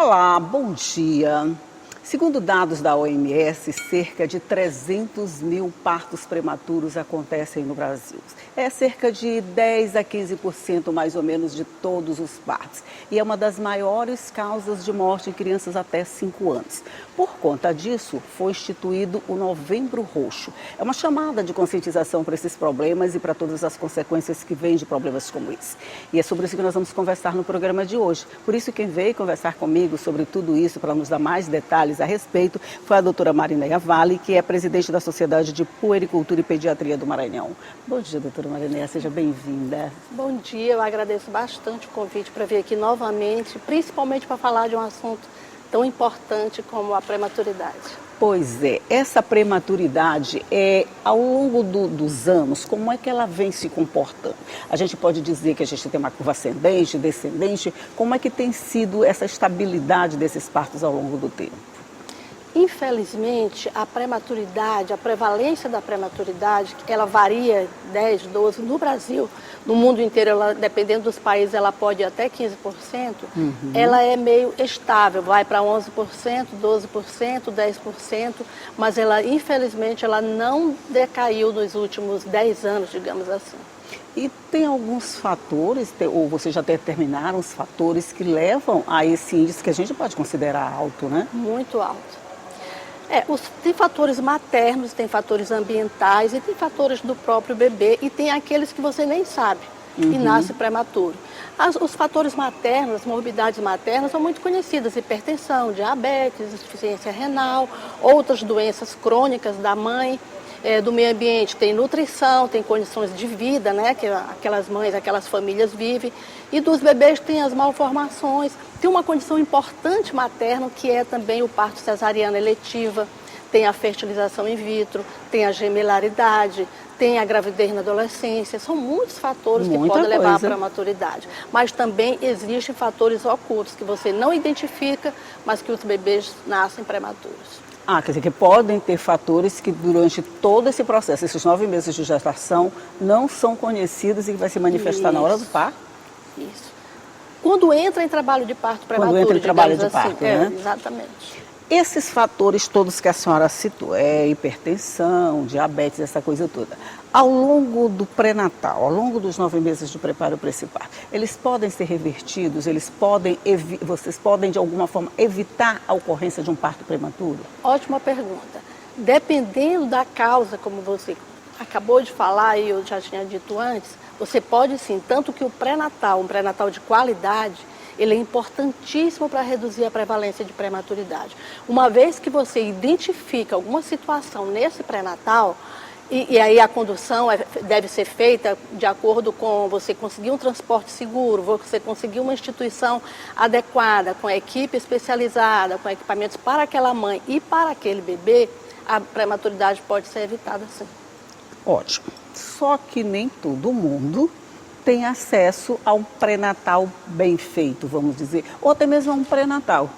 Olá, bom dia. Segundo dados da OMS, cerca de 300 mil partos prematuros acontecem no Brasil. É cerca de 10 a 15% mais ou menos de todos os partos. E é uma das maiores causas de morte em crianças até 5 anos. Por conta disso, foi instituído o Novembro Roxo. É uma chamada de conscientização para esses problemas e para todas as consequências que vêm de problemas como esse. E é sobre isso que nós vamos conversar no programa de hoje. Por isso, quem veio conversar comigo sobre tudo isso, para nos dar mais detalhes a respeito, foi a doutora Marineia Vale, que é presidente da Sociedade de Puericultura e Pediatria do Maranhão. Bom dia, doutora Marineia, seja bem-vinda. Bom dia, eu agradeço bastante o convite para vir aqui novamente, principalmente para falar de um assunto tão importante como a prematuridade. Pois é, essa prematuridade, ao longo dos anos, como é que ela vem se comportando? A gente pode dizer que a gente tem uma curva ascendente, descendente, como é que tem sido essa estabilidade desses partos ao longo do tempo? Infelizmente, a prematuridade, a prevalência da prematuridade, ela varia 10, 12, no Brasil, no mundo inteiro, ela, dependendo dos países, ela pode ir até 15%, ela é meio estável, vai para 11%, 12%, 10%, mas ela, infelizmente, ela não decaiu nos últimos 10 anos, digamos assim. E tem alguns fatores, ou vocês já determinaram os fatores que levam a esse índice que a gente pode considerar alto, né? Muito alto. Tem fatores maternos, tem fatores ambientais e tem fatores do próprio bebê e tem aqueles que você nem sabe e nasce prematuro. Os fatores maternos, as morbidades maternas são muito conhecidas, hipertensão, diabetes, insuficiência renal, outras doenças crônicas da mãe. Do meio ambiente, tem nutrição, tem condições de vida, né, que aquelas mães, aquelas famílias vivem, e dos bebês tem as malformações, tem uma condição importante materna, que é também o parto cesariano eletiva, tem a fertilização in vitro, tem a gemelaridade, tem a gravidez na adolescência, são muitos fatores que podem levar à prematuridade. Mas também existem fatores ocultos que você não identifica, mas que os bebês nascem prematuros. Quer dizer que podem ter fatores que durante todo esse processo, esses 9 meses de gestação, não são conhecidos e que vai se manifestar na hora do parto? Isso. Quando entra em trabalho de parto prematuro, quando entra em trabalho de parto, né? Exatamente. Esses fatores todos que a senhora citou, hipertensão, diabetes, essa coisa toda, ao longo do pré-natal, ao longo dos 9 meses de preparo para esse parto, eles podem ser revertidos, vocês podem de alguma forma evitar a ocorrência de um parto prematuro? Ótima pergunta. Dependendo da causa, como você acabou de falar e eu já tinha dito antes, você pode sim, tanto que o pré-natal, um pré-natal de qualidade, ele é importantíssimo para reduzir a prevalência de prematuridade. Uma vez que você identifica alguma situação nesse pré-natal, e aí a condução deve ser feita de acordo com você conseguir um transporte seguro, você conseguir uma instituição adequada, com equipe especializada, com equipamentos para aquela mãe e para aquele bebê, a prematuridade pode ser evitada sim. Ótimo. Só que nem todo mundo tem acesso a um pré-natal bem feito, vamos dizer, ou até mesmo a um pré-natal.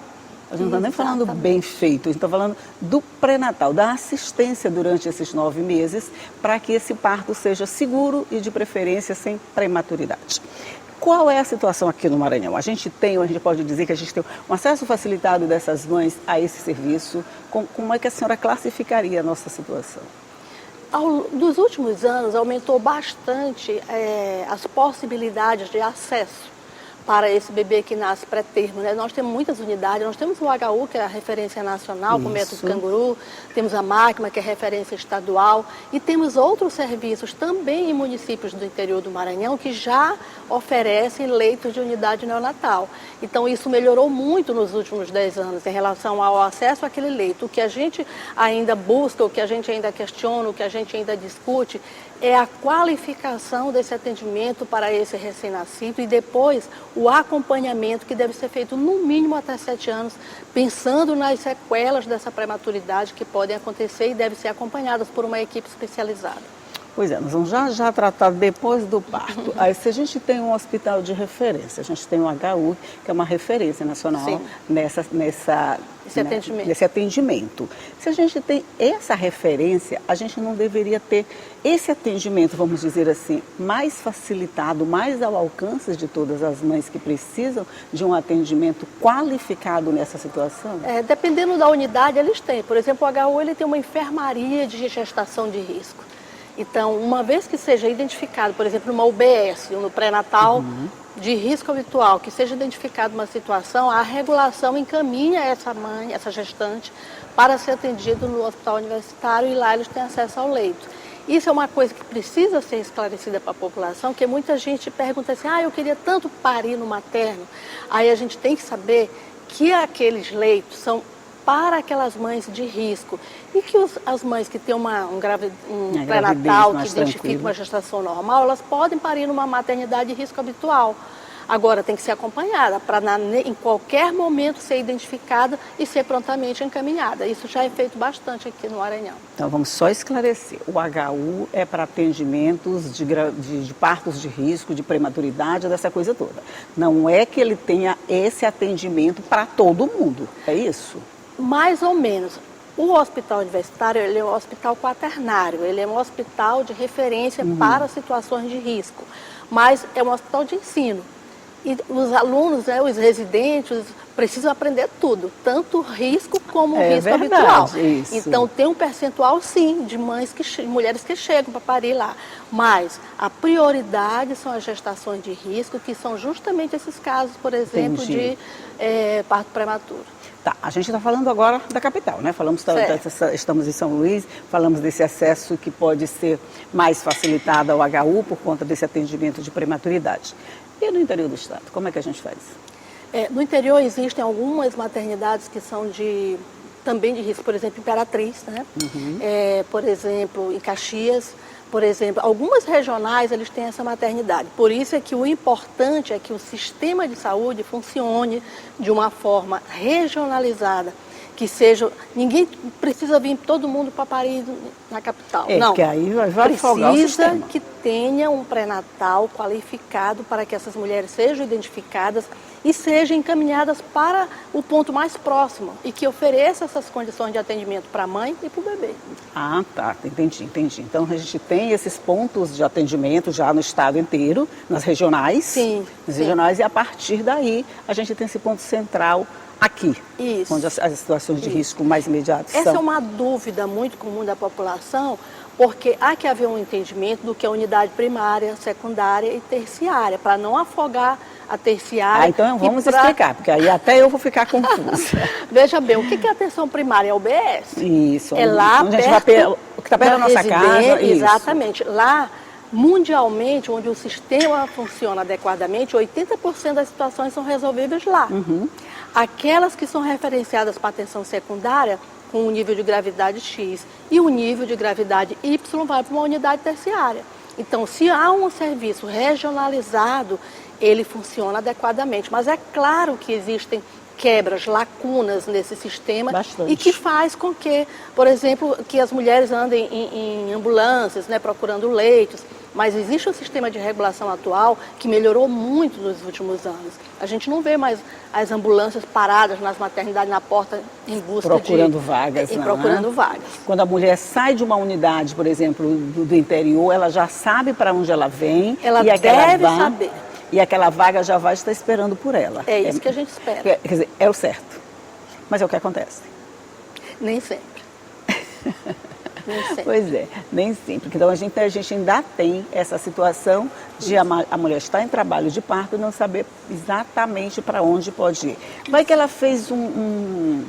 A gente não está nem falando bem feito, a gente está falando do pré-natal, da assistência durante esses 9 meses, para que esse parto seja seguro e de preferência sem prematuridade. Qual é a situação aqui no Maranhão? A gente pode dizer que a gente tem um acesso facilitado dessas mães a esse serviço. Como é que a senhora classificaria a nossa situação? Nos últimos anos, aumentou bastante as possibilidades de acesso para esse bebê que nasce pré-termo, né? Nós temos muitas unidades, nós temos o HU, que é a referência nacional, com o método Canguru, temos a máquina, que é referência estadual, e temos outros serviços também em municípios do interior do Maranhão que já oferecem leitos de unidade neonatal. Então, isso melhorou muito nos últimos 10 anos em relação ao acesso àquele leito. O que a gente ainda busca, o que a gente ainda questiona, o que a gente ainda discute, é a qualificação desse atendimento para esse recém-nascido e depois o acompanhamento que deve ser feito no mínimo até 7 anos, pensando nas sequelas dessa prematuridade que podem acontecer e devem ser acompanhadas por uma equipe especializada. Pois é, nós vamos já tratar depois do parto. Aí, se a gente tem um hospital de referência, a gente tem o HU, que é uma referência nacional nesse atendimento. Se a gente tem essa referência, a gente não deveria ter esse atendimento, vamos dizer assim, mais facilitado, mais ao alcance de todas as mães que precisam de um atendimento qualificado nessa situação? Dependendo da unidade, eles têm. Por exemplo, o HU ele tem uma enfermaria de gestação de risco. Então, uma vez que seja identificado, por exemplo, numa UBS, no pré-natal de risco habitual, que seja identificada uma situação, a regulação encaminha essa mãe, essa gestante, para ser atendido no hospital universitário e lá eles têm acesso ao leito. Isso é uma coisa que precisa ser esclarecida para a população, que muita gente pergunta assim, eu queria tanto parir no materno. Aí a gente tem que saber que aqueles leitos são para aquelas mães de risco e que as mães que têm um pré-natal que identifica uma gestação normal, elas podem parir numa maternidade de risco habitual. Agora tem que ser acompanhada para em qualquer momento ser identificada e ser prontamente encaminhada. Isso já é feito bastante aqui no Maranhão. Então vamos só esclarecer, o HU é para atendimentos de partos de risco, de prematuridade, dessa coisa toda. Não é que ele tenha esse atendimento para todo mundo, é isso? Mais ou menos. O hospital universitário ele é um hospital quaternário, ele é um hospital de referência para situações de risco, mas é um hospital de ensino. E os alunos, os residentes, precisam aprender tudo, tanto risco como risco habitual. Isso. Então tem um percentual sim de mulheres que chegam para parir lá, mas a prioridade são as gestações de risco, que são justamente esses casos, por exemplo, de parto prematuro. Tá, a gente está falando agora da capital, né? Estamos em São Luís, falamos desse acesso que pode ser mais facilitado ao HU por conta desse atendimento de prematuridade. E no interior do estado, como é que a gente faz? No interior existem algumas maternidades que são também de risco, por exemplo, Imperatriz, né? Por exemplo, em Caxias, por exemplo, algumas regionais eles têm essa maternidade. Por isso é que o importante é que o sistema de saúde funcione de uma forma regionalizada, que seja, ninguém precisa vir todo mundo para parir na capital. Não, porque aí vai folgar o sistema. Precisa que tenha um pré-natal qualificado para que essas mulheres sejam identificadas e sejam encaminhadas para o ponto mais próximo e que ofereça essas condições de atendimento para a mãe e para o bebê. Ah, tá, entendi. Então a gente tem esses pontos de atendimento já no estado inteiro, nas regionais. Sim. Regionais, e a partir daí a gente tem esse ponto central aqui, isso, onde as situações de risco mais imediatas são. Essa é uma dúvida muito comum da população, porque há que haver um entendimento do que é unidade primária, secundária e terciária, para não afogar a terciária. Então vamos explicar, porque aí até eu vou ficar confusa. Veja bem, o que é atenção primária? É o UBS. Isso. É lá onde perto, o que está perto da nossa casa. Exatamente. Isso. Lá, mundialmente, onde o sistema funciona adequadamente, 80% das situações são resolvíveis lá. Aquelas que são referenciadas para atenção secundária, com um nível de gravidade X e um nível de gravidade Y, vai para uma unidade terciária. Então, se há um serviço regionalizado, ele funciona adequadamente. Mas é claro que existem quebras, lacunas nesse sistema. Bastante. E que faz com que, por exemplo, que as mulheres andem em ambulâncias, né, procurando leitos. Mas existe um sistema de regulação atual que melhorou muito nos últimos anos. A gente não vê mais as ambulâncias paradas nas maternidades na porta em busca procurando vagas. Procurando vagas. Quando a mulher sai de uma unidade, por exemplo, do interior, ela já sabe para onde ela vem. Ela deve saber. E aquela vaga já vai estar esperando por ela. É isso que a gente espera. Quer dizer, é o certo. Mas é o que acontece. Nem sempre. Nem sempre. Pois é, nem sempre. Então a gente ainda tem essa situação de a mulher estar em trabalho de parto e não saber exatamente para onde pode ir. Vai que ela fez um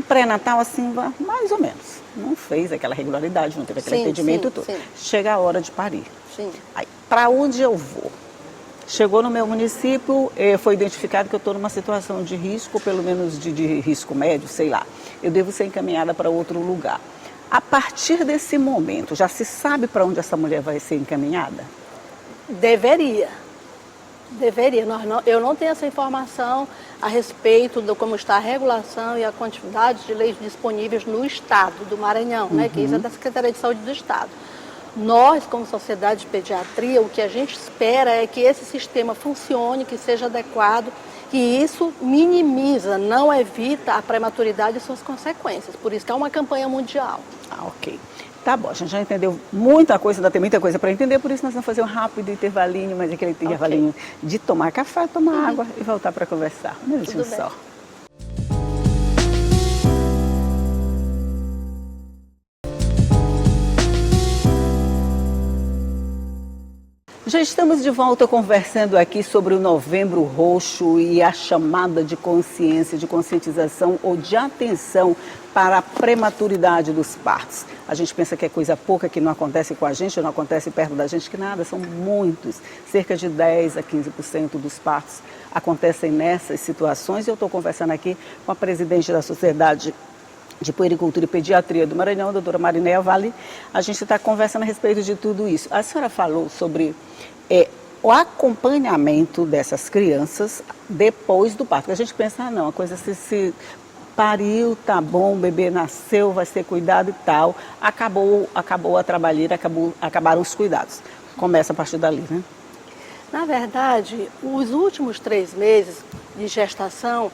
pré-natal assim, mais ou menos. Não fez aquela regularidade, não teve aquele atendimento todo. Sim. Chega a hora de parir. Sim. Para onde eu vou? Chegou no meu município, foi identificado que eu estou numa situação de risco, pelo menos de risco médio, sei lá. Eu devo ser encaminhada para outro lugar. A partir desse momento, já se sabe para onde essa mulher vai ser encaminhada? Deveria. Eu não tenho essa informação a respeito de como está a regulação e a quantidade de leitos disponíveis no estado do Maranhão, né, que isso é da Secretaria de Saúde do Estado. Nós, como Sociedade de Pediatria, o que a gente espera é que esse sistema funcione, que seja adequado, que isso minimiza, não evita a prematuridade e suas consequências. Por isso que é uma campanha mundial. Ah, ok. Tá bom, a gente já entendeu muita coisa, ainda tem muita coisa para entender, por isso nós vamos fazer um rápido intervalinho, mas aquele intervalinho de tomar café, tomar água e voltar para conversar. Um minutinho só. Já estamos de volta conversando aqui sobre o Novembro Roxo e a chamada de consciência, de conscientização ou de atenção para a prematuridade dos partos. A gente pensa que é coisa pouca, que não acontece com a gente, não acontece perto da gente, que nada, são muitos. Cerca de 10 a 15% dos partos acontecem nessas situações. E eu estou conversando aqui com a presidente da Sociedade de Puericultura e Pediatria do Maranhão, a doutora Marinéia Vale. A gente está conversando a respeito de tudo isso. A senhora falou sobre o acompanhamento dessas crianças depois do parto. A gente pensa, não, a coisa se pariu, tá bom, o bebê nasceu, vai ser cuidado e tal. Acabou a trabalheira, acabaram os cuidados. Começa a partir dali, né? Na verdade, os últimos 3 meses de gestação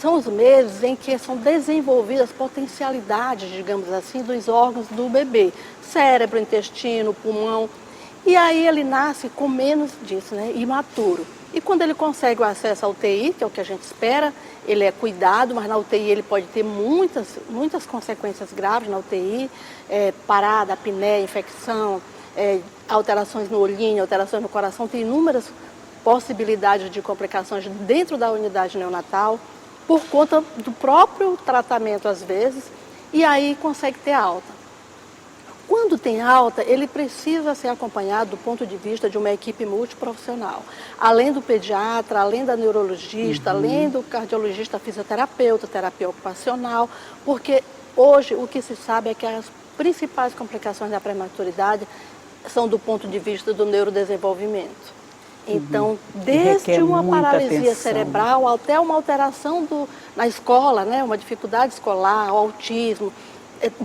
são os meses em que são desenvolvidas potencialidades, digamos assim, dos órgãos do bebê. Cérebro, intestino, pulmão. E aí ele nasce com menos disso, né? Imaturo. E quando ele consegue o acesso à UTI, que é o que a gente espera, ele é cuidado, mas na UTI ele pode ter muitas consequências graves na UTI, parada, apneia, infecção, alterações no olhinho, alterações no coração, tem inúmeras possibilidades de complicações dentro da unidade neonatal, por conta do próprio tratamento às vezes, e aí consegue ter alta. Quando tem alta, ele precisa ser acompanhado do ponto de vista de uma equipe multiprofissional. Além do pediatra, além da neurologista, além do cardiologista, fisioterapeuta, terapia ocupacional, porque hoje o que se sabe é que as principais complicações da prematuridade são do ponto de vista do neurodesenvolvimento. Então, desde uma paralisia cerebral até uma alteração na escola, né, uma dificuldade escolar, o autismo,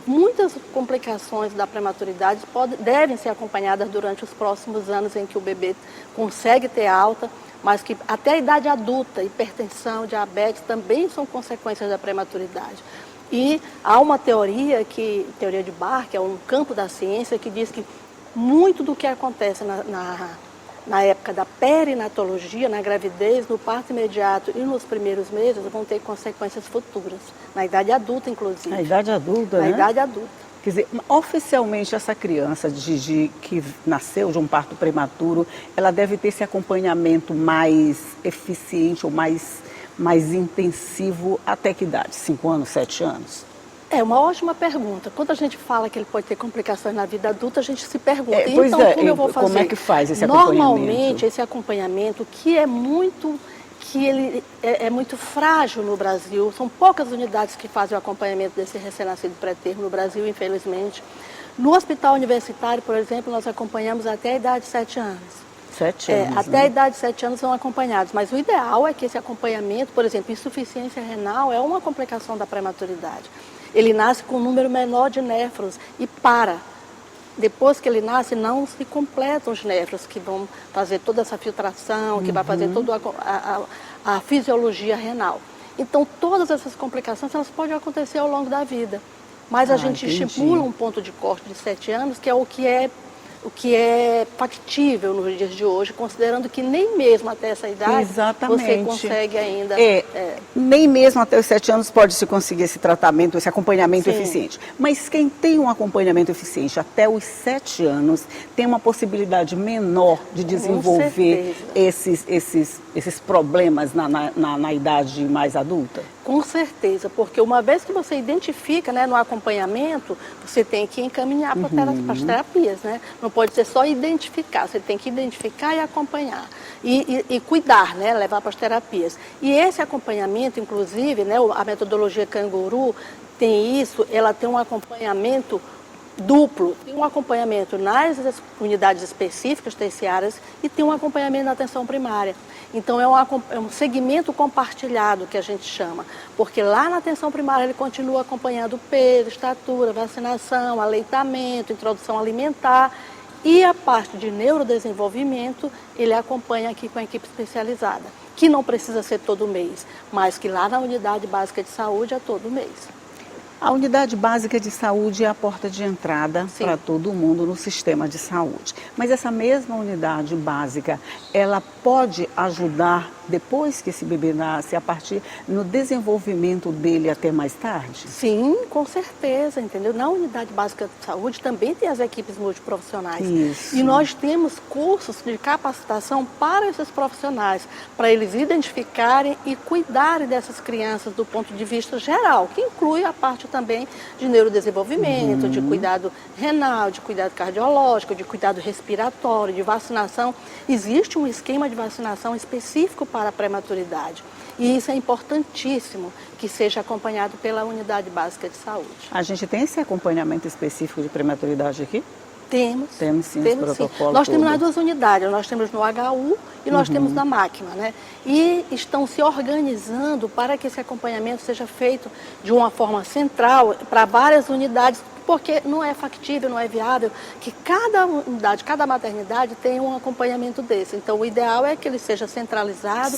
muitas complicações da prematuridade devem ser acompanhadas durante os próximos anos em que o bebê consegue ter alta, mas que até a idade adulta, hipertensão, diabetes também são consequências da prematuridade. E há uma teoria de Barr, que é um campo da ciência, que diz que muito do que acontece na época da perinatologia, na gravidez, no parto imediato e nos primeiros meses, vão ter consequências futuras, na idade adulta, inclusive. Na idade adulta, né? Na idade adulta. Quer dizer, oficialmente essa criança que nasceu de um parto prematuro, ela deve ter esse acompanhamento mais eficiente ou mais intensivo até que idade? 5 anos, 7 anos? É uma ótima pergunta. Quando a gente fala que ele pode ter complicações na vida adulta, a gente se pergunta, como eu vou fazer? Como é que faz esse acompanhamento? Normalmente, esse acompanhamento, que é muito frágil no Brasil, são poucas unidades que fazem o acompanhamento desse recém-nascido pré-termo no Brasil, infelizmente. No hospital universitário, por exemplo, nós acompanhamos até a idade de 7 anos. 7 anos, até a idade de 7 anos são acompanhados, mas o ideal é que esse acompanhamento, por exemplo, insuficiência renal é uma complicação da prematuridade. Ele nasce com um número menor de néfrons e para. Depois que ele nasce, não se completam os néfrons que vão fazer toda essa filtração, que vai fazer toda a fisiologia renal. Então, todas essas complicações, elas podem acontecer ao longo da vida. Mas a gente estimula um ponto de corte de 7 anos, que é o que é factível nos dias de hoje, considerando que nem mesmo até essa idade você consegue ainda... Nem mesmo até os 7 anos pode-se conseguir esse tratamento, esse acompanhamento eficiente. Mas quem tem um acompanhamento eficiente até os 7 anos tem uma possibilidade menor de desenvolver esses problemas na idade mais adulta? Com certeza, porque uma vez que você identifica, né, no acompanhamento, você tem que encaminhar para as terapias, né? Não pode ser só identificar, você tem que identificar e acompanhar. E cuidar, né, levar para as terapias. E esse acompanhamento, inclusive, né, a metodologia Canguru tem isso, ela tem um acompanhamento duplo. Tem um acompanhamento nas unidades específicas terciárias e tem um acompanhamento na atenção primária. Então é um segmento compartilhado que a gente chama, porque lá na atenção primária ele continua acompanhando peso, estatura, vacinação, aleitamento, introdução alimentar, e a parte de neurodesenvolvimento ele acompanha aqui com a equipe especializada, que não precisa ser todo mês, mas que lá na unidade básica de saúde é todo mês. A unidade básica de saúde é a porta de entrada para todo mundo no sistema de saúde. Mas essa mesma unidade básica, ela pode ajudar depois que esse bebê nasce, a partir no desenvolvimento dele até mais tarde? Sim, com certeza, entendeu? Na unidade básica de saúde também tem as equipes multiprofissionais. Isso. E nós temos cursos de capacitação para esses profissionais, para eles identificarem e cuidarem dessas crianças do ponto de vista geral, que inclui a parte também de neurodesenvolvimento, de cuidado renal, de cuidado cardiológico, de cuidado respiratório, de vacinação. Existe um esquema de vacinação específico para a prematuridade. E isso é importantíssimo que seja acompanhado pela unidade básica de saúde. A gente tem esse acompanhamento específico de prematuridade aqui? Temos. Temos sim, temos, esse protocolo. Nós temos nas duas unidades, nós temos no HU e nós temos na máquina, né? E estão se organizando para que esse acompanhamento seja feito de uma forma central para várias unidades, porque não é factível, não é viável que cada unidade, cada maternidade tenha um acompanhamento desse. Então, o ideal é que ele seja centralizado,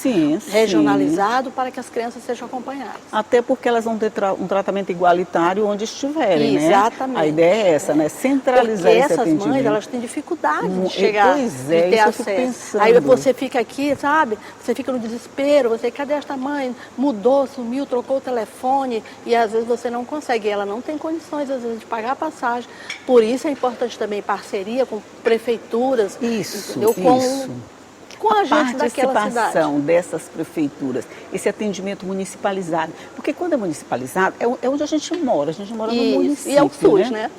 regionalizado, para que as crianças sejam acompanhadas. Até porque elas vão ter um tratamento igualitário onde estiverem, né? Exatamente. A ideia é essa, né? Centralizar esse essas atendimento. Mães, elas têm dificuldade de chegar, pois é, de ter isso eu acesso. fico pensando. Aí você fica aqui, sabe? Você fica no desespero, você, cadê esta mãe? Mudou, sumiu, trocou o telefone e às vezes você não consegue. Ela não tem condições, às vezes, de pagar a passagem. Por isso é importante também parceria com prefeituras. Isso, entendeu? Com a gente daquela cidade. A participação dessas prefeituras, esse atendimento municipalizado. Porque quando é municipalizado, é onde a gente mora no município. E é o SUS, né?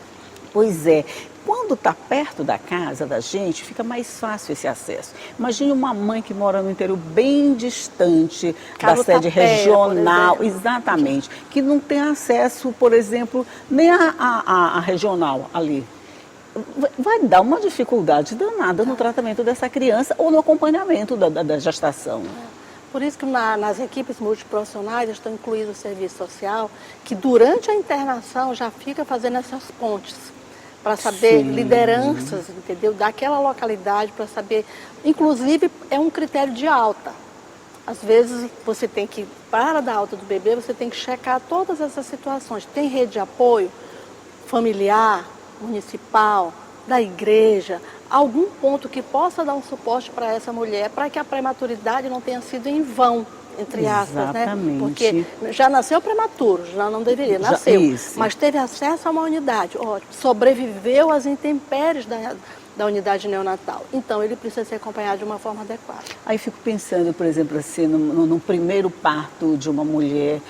Pois é. Quando está perto da casa da gente, fica mais fácil esse acesso. Imagine uma mãe que mora no interior bem distante da sede regional, exatamente, que não tem acesso, por exemplo, nem a regional ali. Vai dar uma dificuldade danada no tratamento dessa criança ou no acompanhamento da gestação. Por isso que nas equipes multiprofissionais estão incluídos o serviço social, que durante a internação já fica fazendo essas pontes, para saber lideranças, entendeu? Daquela localidade, para saber, inclusive é um critério de alta. Às vezes você tem que, para dar alta do bebê, você tem que checar todas essas situações. Tem rede de apoio familiar, municipal, da igreja, algum ponto que possa dar um suporte para essa mulher, para que a prematuridade não tenha sido em vão, entre aspas, né? Porque já nasceu prematuro, já não deveria, nasceu, mas teve acesso a uma unidade, ótimo, sobreviveu às intempéries da unidade neonatal. Então, ele precisa ser acompanhado de uma forma adequada. Aí fico pensando, por exemplo, assim, no primeiro parto de uma mulher,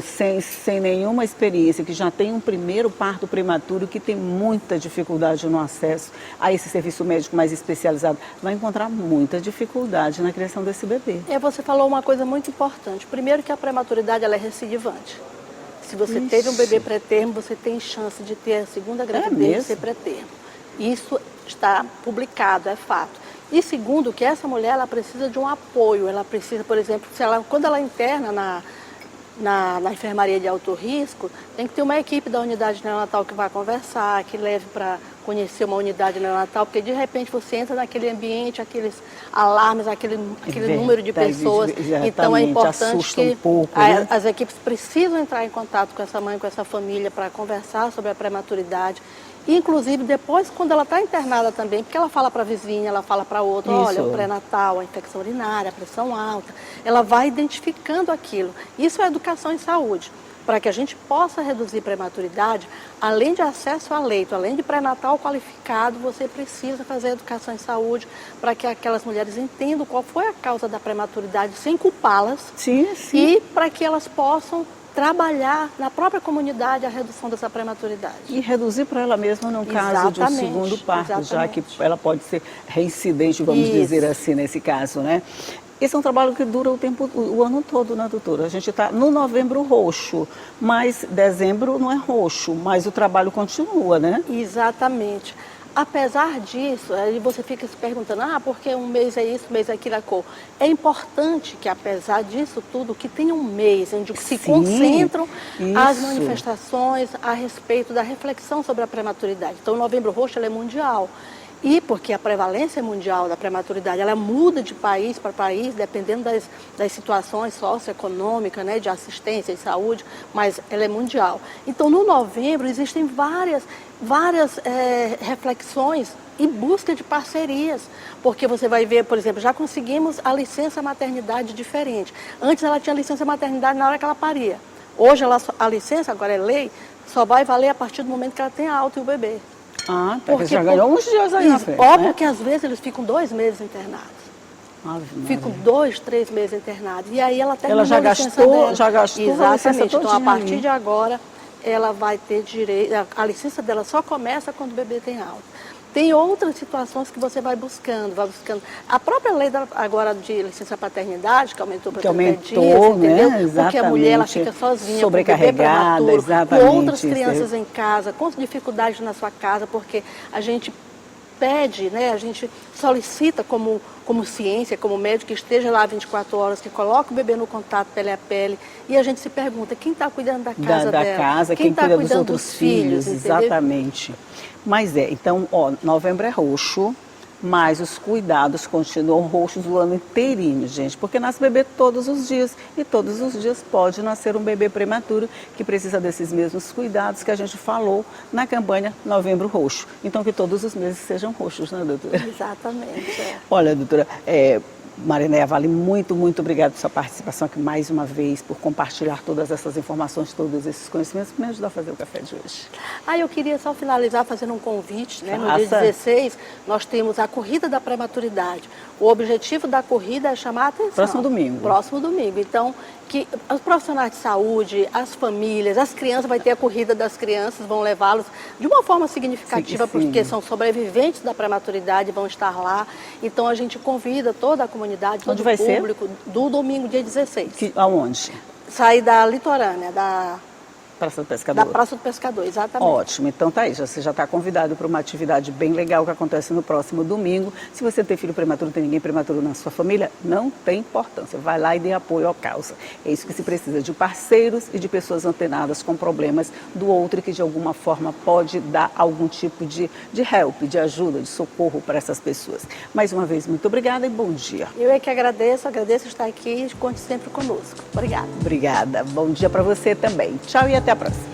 sem nenhuma experiência, que já tem um primeiro parto prematuro, que tem muita dificuldade no acesso a esse serviço médico mais especializado, vai encontrar muita dificuldade na criação desse bebê. Você falou uma coisa muito importante. Primeiro que a prematuridade ela é recidivante. Se você teve um bebê pré-termo, você tem chance de ter a segunda gravidez e ser pré-termo. Isso está publicado, é fato. E segundo, que essa mulher ela precisa de um apoio, ela precisa, por exemplo, quando ela interna na enfermaria de alto risco, tem que ter uma equipe da unidade neonatal que vai conversar, que leve para conhecer uma unidade neonatal, porque de repente você entra naquele ambiente, aqueles alarmes, aquele número de pessoas. Então é importante que as equipes precisam entrar em contato com essa mãe, com essa família, para conversar sobre a prematuridade. Inclusive, depois, quando ela está internada também, porque ela fala para a vizinha, ela fala para outra, olha, o pré-natal, a infecção urinária, a pressão alta, ela vai identificando aquilo. Isso é educação em saúde. Para que a gente possa reduzir prematuridade, além de acesso a leito, além de pré-natal qualificado, você precisa fazer educação em saúde para que aquelas mulheres entendam qual foi a causa da prematuridade, sem culpá-las, e para que elas possam trabalhar na própria comunidade a redução dessa prematuridade. E reduzir para ela mesma no caso de um segundo parto, já que ela pode ser reincidente, vamos dizer assim, nesse caso, né? Esse é um trabalho que dura o ano todo, né, doutora? A gente está no novembro roxo, mas dezembro não é roxo, mas o trabalho continua, né? Exatamente. Apesar disso, aí você fica se perguntando, porque um mês é isso, um mês é aquilo, a cor. É importante que, apesar disso tudo, que tenha um mês onde se concentram as manifestações a respeito da reflexão sobre a prematuridade. Então, o Novembro Roxo ele é mundial. E porque a prevalência mundial da prematuridade, ela muda de país para país, dependendo das situações socioeconômicas, né, de assistência e saúde, mas ela é mundial. Então, no novembro, existem várias reflexões e busca de parcerias, porque você vai ver, por exemplo, já conseguimos a licença maternidade diferente. Antes ela tinha licença maternidade na hora que ela paria. Hoje a licença, agora é lei, só vai valer a partir do momento que ela tem a alta e o bebê. Porque já ganhou uns dias aí na frente, óbvio, né? Que às vezes eles ficam 2 meses internados. Ficam 2, 3 meses internados. E aí ela terminou já gastou Exatamente. Então, a partir de agora, ela vai ter direito... A licença dela só começa quando o bebê tem alta. Tem outras situações que você vai buscando. A própria lei agora de licença paternidade, que aumentou para 30 dias, entendeu? Né? Porque a mulher ela fica sozinha, sobrecarregada, com o bebê prematuro, com outras isso. crianças em casa, com dificuldades na sua casa, porque a gente pede, né, a gente solicita como ciência, como médico, que esteja lá 24 horas, que coloque o bebê no contato pele a pele, e a gente se pergunta, quem está cuidando da casa dela? Quem está cuida cuidando dos outros filhos, exatamente. Mas então, novembro é roxo, mas os cuidados continuam roxos o ano inteirinho, gente, porque nasce bebê todos os dias, e todos os dias pode nascer um bebê prematuro que precisa desses mesmos cuidados que a gente falou na campanha Novembro Roxo. Então, que todos os meses sejam roxos, né, doutora? Exatamente. Olha, doutora, Marinéia, vale muito obrigada por sua participação aqui mais uma vez, por compartilhar todas essas informações, todos esses conhecimentos, para me ajudar a fazer o café de hoje. Eu queria só finalizar fazendo um convite, né? No dia 16, nós temos a Corrida da Prematuridade. O objetivo da corrida é chamar a atenção. Próximo domingo. Próximo domingo. Então, que os profissionais de saúde, as famílias, as crianças, vai ter a corrida das crianças, vão levá-los de uma forma significativa, porque são sobreviventes da prematuridade, vão estar lá. Então, a gente convida toda a comunidade, todo o público, do domingo, dia 16. Aonde? Sair da litorânea, da Praça do Pescador. Da Praça do Pescador, exatamente. Ótimo, então tá aí, você já está convidado para uma atividade bem legal que acontece no próximo domingo. Se você tem filho prematuro, tem ninguém prematuro na sua família, não tem importância, vai lá e dê apoio à causa. É isso que se precisa, de parceiros e de pessoas antenadas com problemas do outro, que de alguma forma pode dar algum tipo de help, de ajuda, de socorro para essas pessoas. Mais uma vez, muito obrigada e bom dia. Eu é que agradeço estar aqui e conte sempre conosco. Obrigada. Obrigada, bom dia para você também. Tchau e até a próxima.